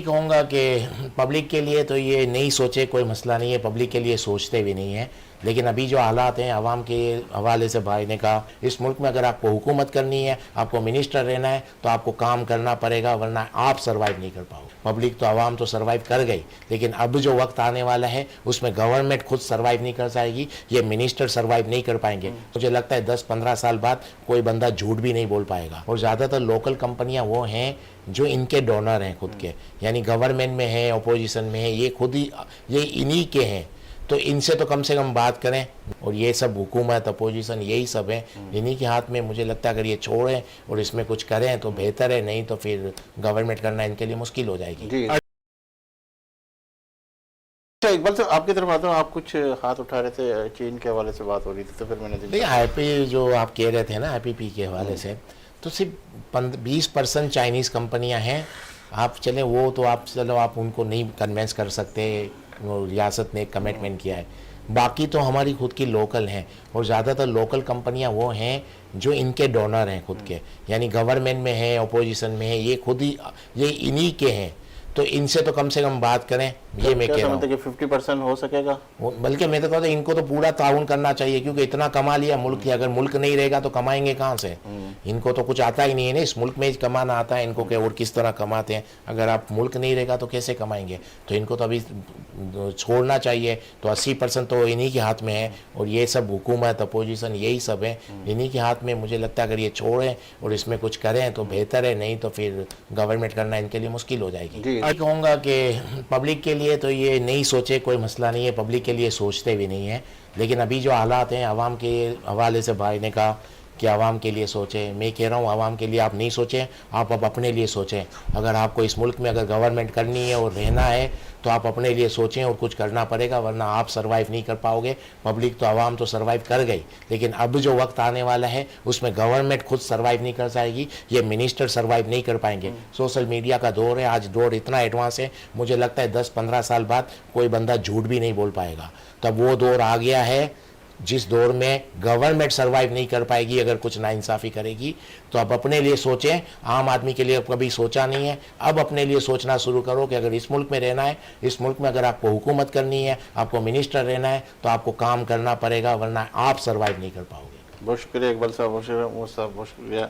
कहूँगा कि पब्लिक के लिए तो ये नहीं सोचे कोई मसला नहीं है, पब्लिक के लिए सोचते भी नहीं है। लेकिन अभी जो हालात हैं आवाम के हवाले से भाई ने कहा, इस मुल्क में अगर आपको हुकूमत करनी है, आपको मिनिस्टर रहना है, तो आपको काम करना पड़ेगा, वरना आप सर्वाइव नहीं कर पाओगे। पब्लिक तो आवाम तो सर्वाइव कर गई, लेकिन अब जो वक्त आने वाला है उसमें गवर्नमेंट खुद सर्वाइव नहीं कर पाएगी, ये मिनिस्टर सर्वाइव नहीं कर पाएंगे। मुझे लगता है 10-15 साल बाद कोई बंदा झूठ भी नहीं बोल पाएगा। और ज़्यादातर लोकल कंपनियाँ वो हैं जो इनके डोनर हैं खुद के, यानी गवर्नमेंट में है, अपोजिशन में है, ये खुद ही ये इन्हीं के हैं। तो इनसे तो कम से कम बात करें। और ये सब हुकूमत अपोजिशन यही सब है, इन्हीं के हाथ में। मुझे लगता है अगर ये छोड़ें और इसमें कुछ करें तो बेहतर है, नहीं तो फिर गवर्नमेंट करना इनके लिए मुश्किल हो जाएगी। जी। अच्छा, इकबाल साहब आपकी तरफ आता हूँ। आप कुछ हाथ उठा रहे थे, चीन के हवाले से बात हो रही थी, तो फिर मैंने देखिए आईपी जो आप कह रहे थे ना, आईपीपी के हवाले से, तो सिर्फ 20% चाइनीज़ कंपनियां हैं। आप चले वो तो आप चलो आप उनको नहीं कन्वेंस कर सकते, वो रियासत ने कमिटमेंट किया है। बाकी तो हमारी खुद की लोकल हैं, और ज़्यादातर लोकल कंपनियां वो हैं जो इनके डोनर हैं खुद के, यानी गवर्नमेंट में है, अपोजिशन में है, ये खुद ही ये इन्हीं के हैं। तो इनसे तो कम से कम बात करें, ये मैं कह रहा हूँ। 50% हो सकेगा, बल्कि मैं तो कहता हूँ इनको तो पूरा ताउन करना चाहिए, क्योंकि इतना कमा लिया मुल्क की, अगर मुल्क नहीं रहेगा तो कमाएंगे कहाँ से। इनको तो कुछ आता ही नहीं है ना, इस मुल्क में ही कमाना आता है इनको, कि और किस तरह कमाते हैं। अगर आप मुल्क नहीं रहेगा तो कैसे कमाएंगे। तो इनको तो अभी छोड़ना चाहिए। तो 80% तो इन्हीं के हाथ में है, और ये सब हुकूमत अपोजिशन यही सब है, इन्हीं के हाथ में। मुझे लगता है अगर ये छोड़ें और इसमें कुछ करें तो बेहतर है, नहीं तो फिर गवर्नमेंट करना इनके लिए मुश्किल हो जाएगी। मैं कहूँगा कि पब्लिक के लिए तो ये नहीं सोचे कोई मसला नहीं है, पब्लिक के लिए सोचते भी नहीं है। लेकिन अभी जो हालात हैं आवाम के हवाले से भाई ने कहा कि आवाम के लिए सोचें। मैं कह रहा हूँ आवाम के लिए आप नहीं सोचें, आप अब अपने लिए सोचें। अगर आपको इस मुल्क में अगर गवर्नमेंट करनी है और रहना है तो आप अपने लिए सोचें और कुछ करना पड़ेगा, वरना आप सर्वाइव नहीं कर पाओगे। पब्लिक तो आवाम तो सर्वाइव कर गई, लेकिन अब जो वक्त आने वाला है उसमें गवर्नमेंट खुद सर्वाइव नहीं कर पाएगी, ये मिनिस्टर सर्वाइव नहीं कर पाएंगे। सोशल मीडिया का दौर है, आज दौर इतना एडवांस है, मुझे लगता है 10-15 साल बाद कोई बंदा झूठ भी नहीं बोल पाएगा। तब वो दौर आ गया है जिस दौर में गवर्नमेंट सर्वाइव नहीं कर पाएगी अगर कुछ नाइंसाफ़ी करेगी। तो अब अपने लिए सोचें, आम आदमी के लिए कभी सोचा नहीं है, अब अपने लिए सोचना शुरू करो कि अगर इस मुल्क में रहना है, इस मुल्क में अगर आपको हुकूमत करनी है, आपको मिनिस्टर रहना है, तो आपको काम करना पड़ेगा, वरना आप सर्वाइव नहीं कर पाओगे। बहुत शुक्रिया इकबाल साहब, बहुत शुक्रिया।